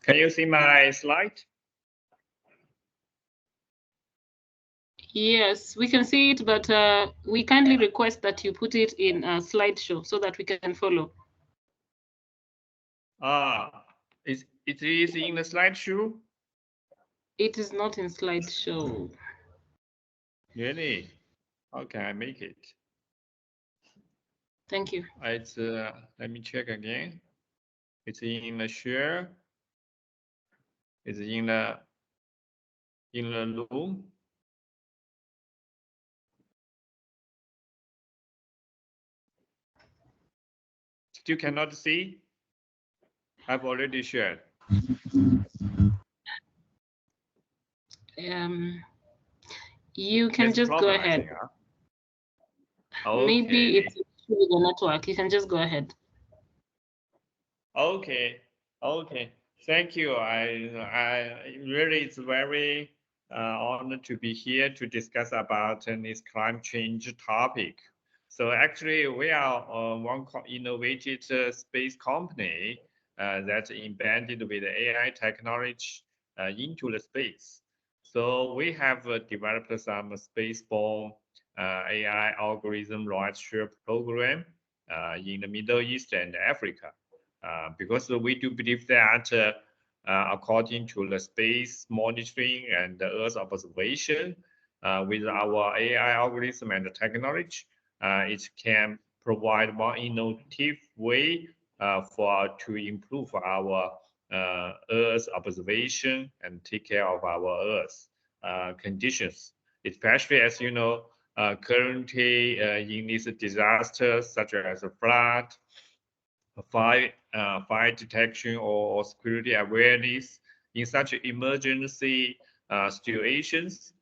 Can you see my slide? Yes, we can see it, but we kindly request that you put it in a slideshow so that we can follow. It is in the slideshow? It is not in slideshow. Really? How can I make it? Thank you. It's let me check again. It's in the share. It's in the room. Still cannot see. I've already shared. You can just go ahead. Okay. Maybe it's the network. You can just go ahead. Okay. Thank you. I really, it's very honored to be here to discuss about this climate change topic. So actually, we are one innovative space company that's embedded with AI technology into the space. So we have developed some spaceborne AI algorithm rideshare program in the Middle East and Africa. Because we do believe that according to the space monitoring and the Earth observation, with our AI algorithm and the technology, it can provide more innovative way to improve our Earth observation and take care of our Earth conditions, especially as you know, currently in these disasters such as a flood, fire detection or security awareness in such emergency situations,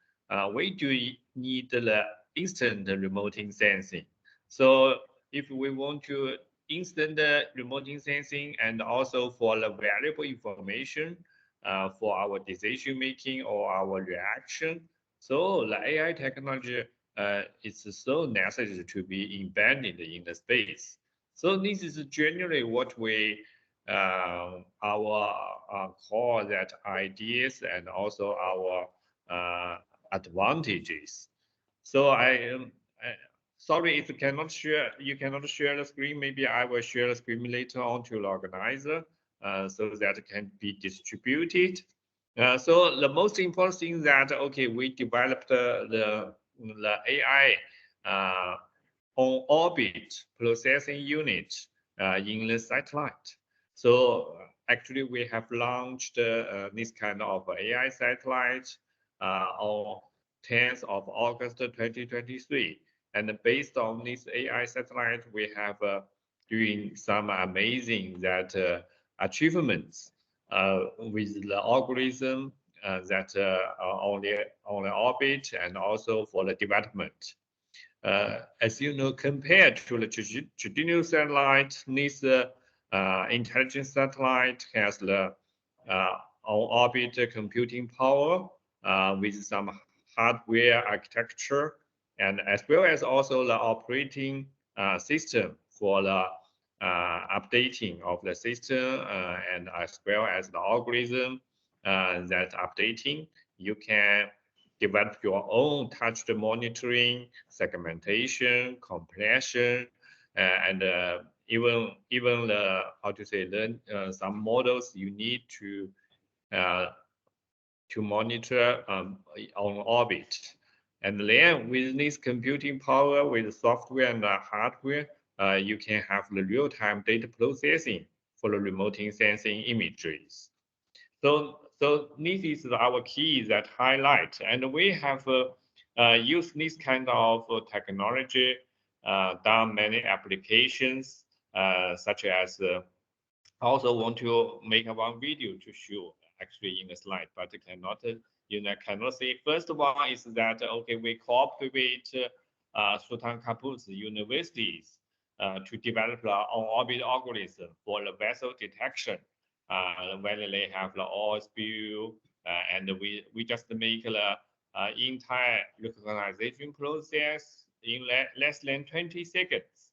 we do need the instant remote sensing. So if we want to instant remote sensing and also for the valuable information for our decision making or our reaction, so the AI technology is so necessary to be embedded in the space. So this is generally what we our core that ideas and also our advantages. So sorry if you cannot share the screen. Maybe I will share the screen later on to the organizer so that it can be distributed. So the most important thing that okay, we developed the AI on orbit processing unit in the satellite. So actually, we have launched this kind of AI satellite on 10th of August 2023. And based on this AI satellite, we have doing some amazing achievements with the algorithm that on the orbit and also for the development. As you know, compared to the traditional satellite, this intelligent satellite has the on-orbit computing power with some hardware architecture, and as well as also the operating system for the updating of the system and as well as the algorithm that updating. You can develop your own touched monitoring, segmentation, compression, and even the how to say some models you need to monitor on orbit. And then with this computing power, with software and hardware, you can have the real-time data processing for the remote sensing imageries. So this is our key that highlight, and we have used this kind of technology, done many applications, such as also want to make one video to show actually in the slide, but cannot cannot see. First one is that okay, we cooperate Sultan Qaboos universities to develop an on-orbit algorithm for the vessel detection. Whether they have the oil spill, and we just make the entire recognition process in less than 20 seconds.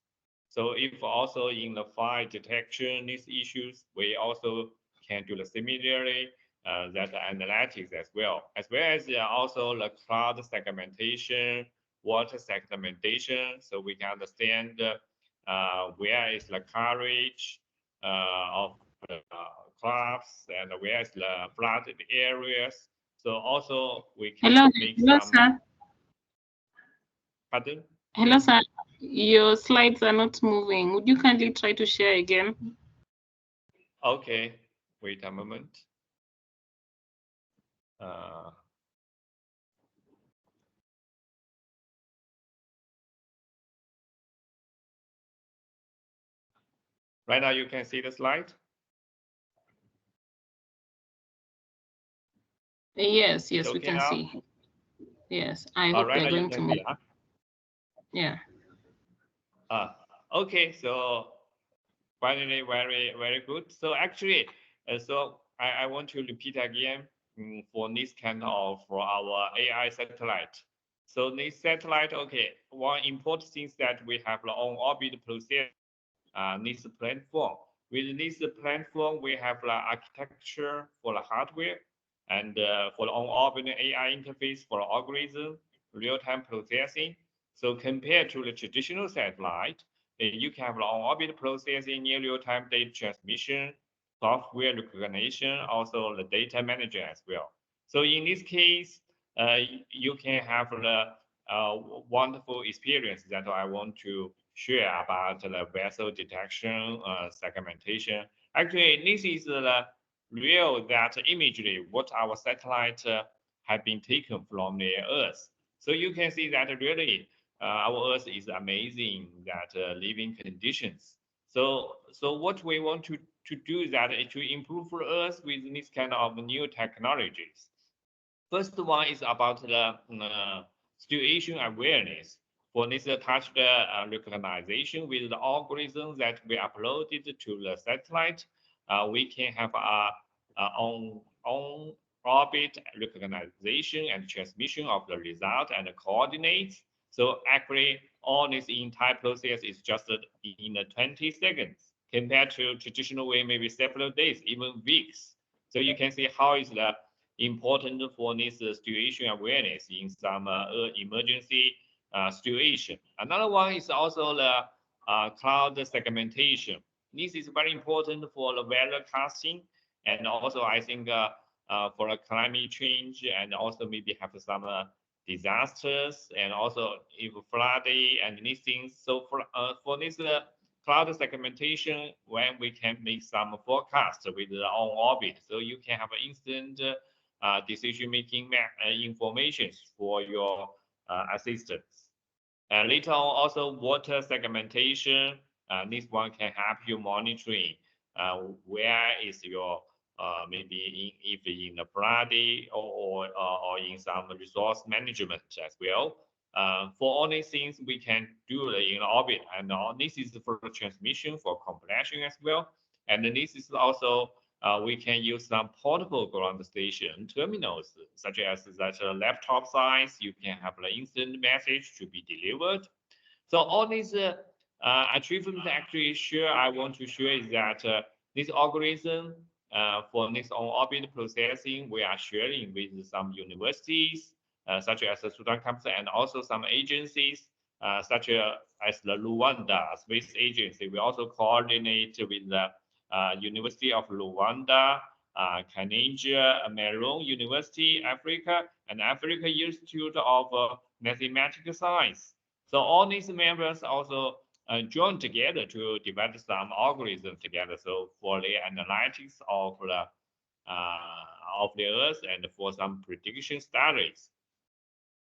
So if also in the fire detection these issues, we also can do the similarly that analytics as well as also the cloud segmentation, water segmentation, so we can understand where is the coverage of crops and where is the flooded areas. So also we can make hello, some. Sir. Pardon? Hello, sir. Your slides are not moving. Would you kindly try to share again? Okay, wait a moment. Right now you can see the slide. Yes, we okay can now? see. Yes, I hope right they're now you going to can move. see, huh? Yeah. Okay, so finally, very good. So actually, so I want to repeat again for this kind of for our AI satellite. So this satellite, okay, one important thing is that we have our own orbit process, this platform. With this platform, we have the architecture for the hardware and for the on-orbit AI interface for the algorithm, real-time processing. So compared to the traditional satellite, you can have on-orbit processing, near real-time data transmission, software recognition, also the data manager as well. So in this case, you can have the wonderful experience that I want to share about the vessel detection, segmentation. Actually, this is the real that imagery what our satellite have been taken from the Earth. So you can see that really our Earth is amazing that living conditions. So what we want to do is that to improve Earth with this kind of new technologies. First one is about the situation awareness. For this touch recognition with the algorithm that we uploaded to the satellite, we can have a on orbit recognition and transmission of the result and the coordinates. So actually, all this entire process is just in 20 seconds compared to traditional way, maybe several days, even weeks. So you can see how is the important for this situation awareness in some emergency situation. Another one is also the cloud segmentation. This is very important for the weather casting, and also I think for the climate change, and also maybe have some disasters, and also if flooding and these things. So for this cloud segmentation, when we can make some forecast with the on orbit, so you can have instant decision-making information for your assistants. And later on, also water segmentation. This one can help you monitoring where is your maybe if in the flooding or in some resource management as well. For all these things, we can do in orbit, and this is for transmission for compression as well. And this is also we can use some portable ground station terminals, such as that laptop size. You can have the instant message to be delivered. So all these achievements actually I want to share is that this algorithm for this on-orbit processing, we are sharing with some universities, such as the Sudan campus, and also some agencies, such as the Rwanda Space Agency. We also coordinate with the University of Rwanda, Canada, Maroon University, Africa, and Africa Institute of Mathematical Science. So all these members also join together to develop some algorithms together. So for the analytics of the Earth and for some prediction studies.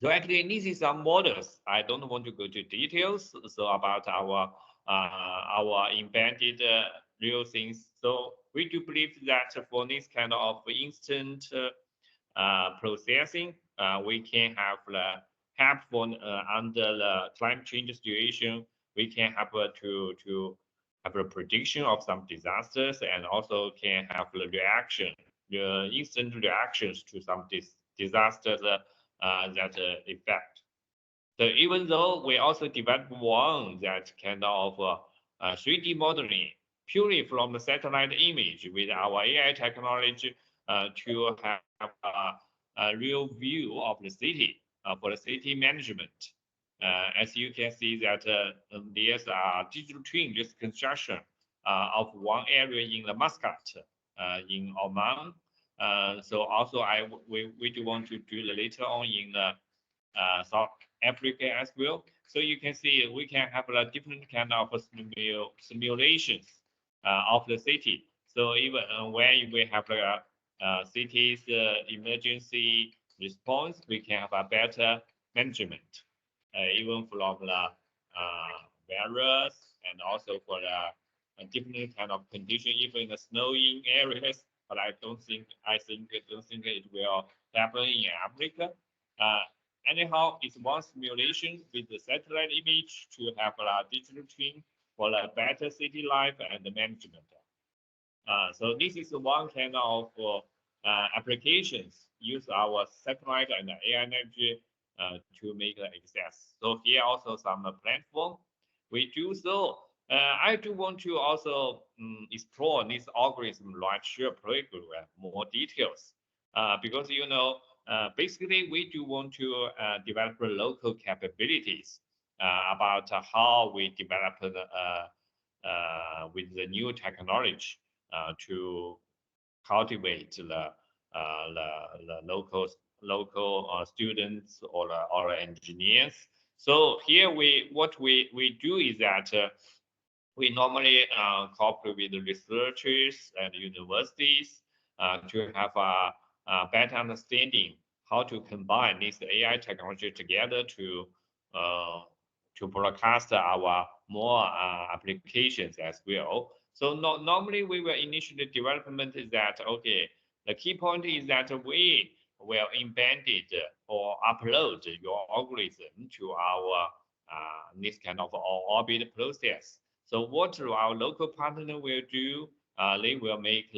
So actually, this is some models. I don't want to go to details. So about our embedded real things. So we do believe that for this kind of instant processing, we can have the help for under the climate change situation. We can have to have a prediction of some disasters, and also can have the reaction, the instant reactions to some disasters that effect. So even though we also developed one that kind of 3D modeling purely from the satellite image with our AI technology to have a real view of the city for the city management. As you can see that there's a digital twin just construction of one area in the Muscat in Oman. So also we do want to do later on in the South Africa as well. So you can see we can have a different kind of simulations of the city. So even when we have a city's emergency response, we can have a better management, even from the virus and also for the different kind of condition, even in the snowing areas. But I don't think it will happen in Africa. Anyhow, it's one simulation with the satellite image to have a digital twin for a better city life and management. So this is one kind of applications use our satellite and AI energy to make access. So here also some platform we do so. I do want to also explore this algorithm large program more details because basically we do want to develop local capabilities about how we develop with the new technology to cultivate the local students or engineers. So here what we do is that we normally cooperate with the researchers and universities to have a better understanding how to combine this AI technology together to broadcast our more applications as well. So normally we will initially development is that, okay, the key point is that we will embed it or upload your algorithm to our this kind of orbit process. So what our local partner will do, they will make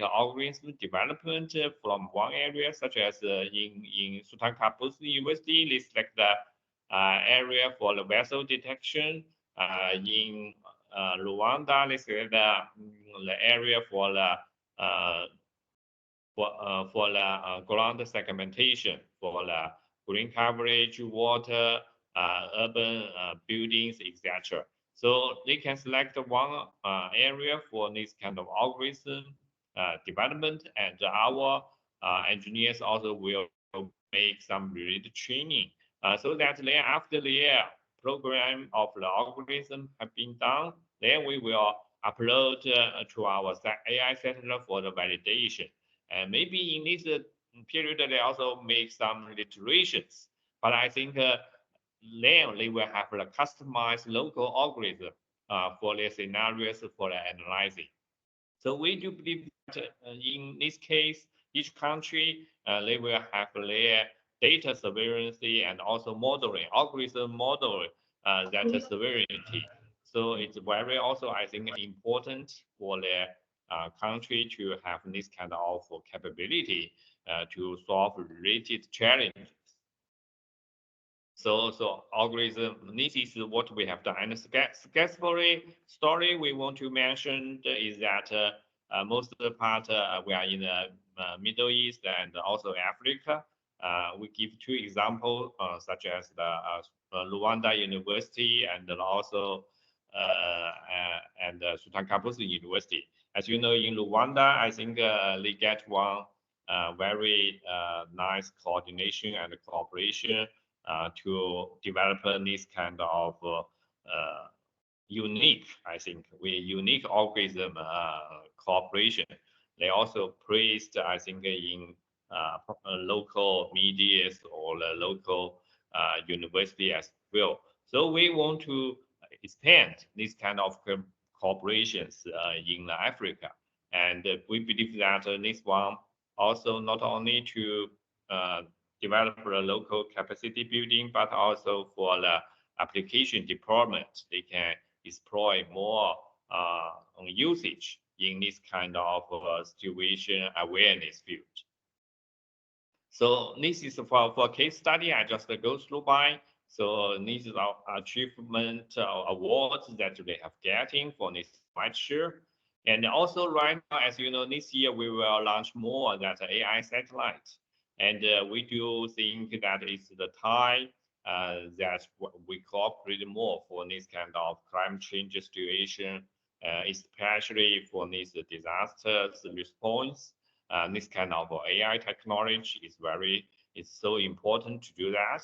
algorithm development from one area, such as in Sultan Qaboos University, they select the area for the vessel detection. In Rwanda, they select the area for the ground segmentation for the green coverage, water, urban buildings, etc. So they can select one area for this kind of algorithm development, and our engineers also will make some related training so that then after the program of the algorithm have been done, then we will upload to our AI center for the validation. And maybe in this period, they also make some iterations. But I think then they will have a customized local algorithm for their scenarios for the analyzing. So we do believe that in this case, each country, they will have their data sovereignty and also modeling, algorithm model that sovereignty. So it's very also, I think, important for the country to have this kind of capability to solve related challenges. So algorithm, this is what we have done. And the story we want to mention is that most of the part we are in the Middle East and also Africa. We give two examples, such as the Rwanda University and also Sultan Qaboos University. As you know, in Rwanda, I think they get one very nice coordination and cooperation to develop this kind of unique algorithm cooperation. They also praised, I think, in local media or the local university as well. So we want to expand this kind of cooperations in Africa, and we believe that this one also not only to develop the local capacity building, but also for the application deployment, they can exploit more usage in this kind of situation awareness field. So this is for case study. I just go through by. So this is our achievement awards that they have getting for this share. And also right now, as you know, this year we will launch more that AI satellite. And we do think that it's the time that we cooperate more for this kind of climate change situation, especially for this disasters response. This kind of AI technology is so important to do that.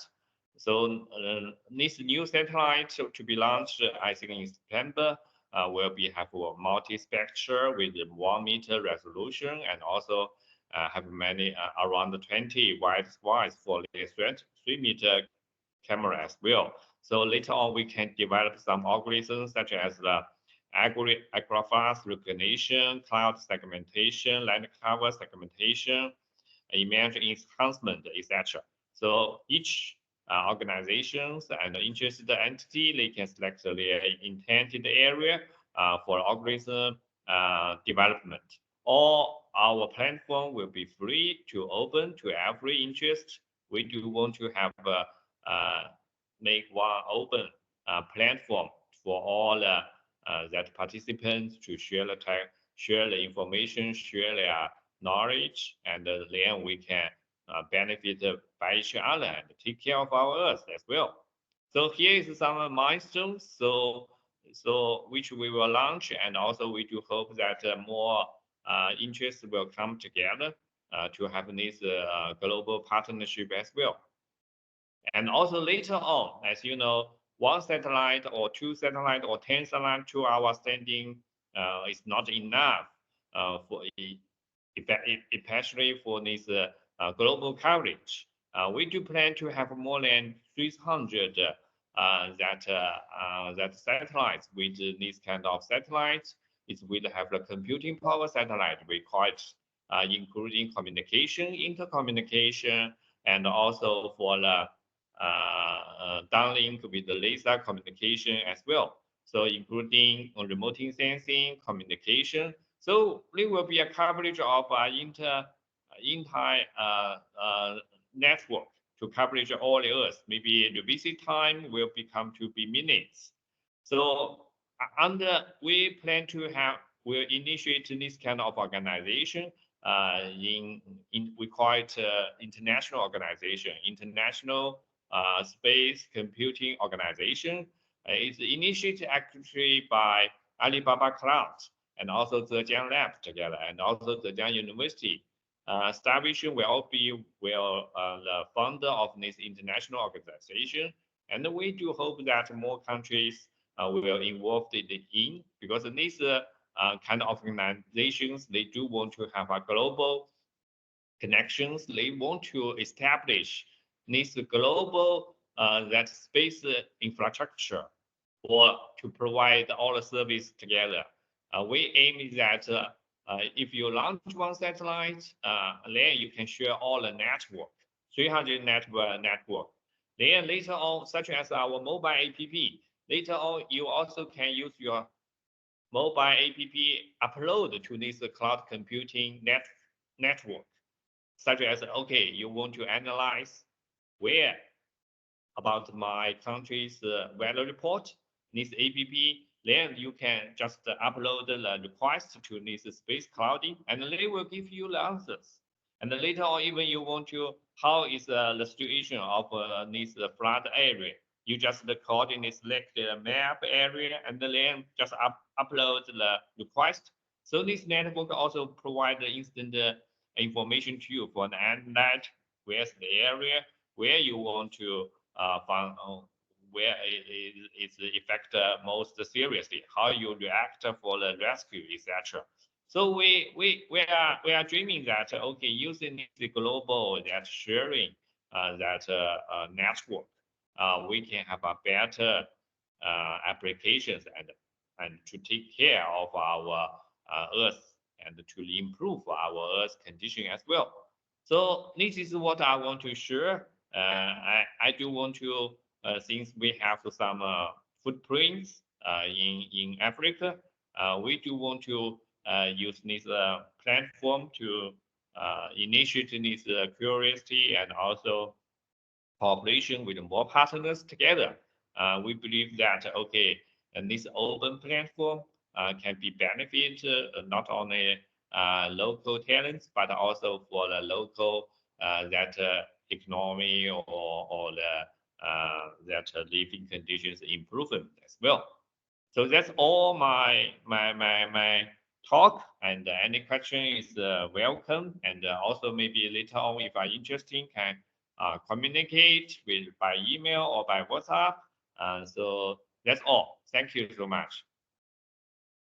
So this new satellite to be launched, I think in September, will be have a multi-spectral with 1 meter resolution and also have many around 20 wide slides for the 3-meter camera as well. So later on, we can develop some algorithms such as the agraphast recognition, cloud segmentation, land cover segmentation, image enhancement, etc. So each organizations and interested entity, they can select their intended area for algorithm development. All our platform will be free to open to every interest. We do want to have make one open platform for all that participants to share the information, share their knowledge, and then we can benefit by each other and take care of our Earth as well. So here is some milestones. So which we will launch, and also we do hope that more interests will come together to have this global partnership as well. And also later on, as you know, 1 satellite or 2 satellite or 10 satellite to our standing is not enough for especially for this global coverage. We do plan to have more than 300 that satellites. With these kind of satellites, it will have the computing power satellite required, including communication, intercommunication, and also for the downlink with the laser communication as well. So including remote sensing, communication. So there will be a coverage of entire network to coverage all the Earth. Maybe the visit time will become to be minutes. So we plan to we'll initiate this kind of organization we call it international organization, International Space Computing Organization. It's initiated actually by Alibaba Cloud and also Zhejiang Lab together, and also Zhejiang University. Starvation will be the founder of this international organization, and we do hope that more countries will involve in, because these kind of organizations, they do want to have a global connections. They want to establish this global that space infrastructure or to provide all the service together. We aim that if you launch 1 satellite, then you can share all the network, 300 network. Then later on, such as our mobile app, later on you also can use your mobile app upload to this cloud computing network, such as, okay, you want to analyze where about my country's weather report, this app, then you can just upload the request to this space clouding, and they will give you the answers. And later on, even you want to, how is the situation of this flood area? You just coordinate, select the map area, and then just upload the request. So this network also provide the instant information to you for the internet, where's the area, where you want to find, where it's affect most seriously, how you react for the rescue, etc. So we are dreaming that, okay, using the global that sharing that network, we can have a better applications and to take care of our Earth and to improve our Earth condition as well. So this is what I want to share. I do want to, since we have some footprints in Africa, we do want to use this platform to initiate this curiosity and also cooperation with more partners together. We believe that, okay, and this open platform can be benefit not only local talents, but also for the local that economy or the that living conditions improvement as well. So that's all my talk. And any question is welcome. And also maybe later on, if I'm interested, can communicate with by email or by WhatsApp. So that's all. Thank you so much.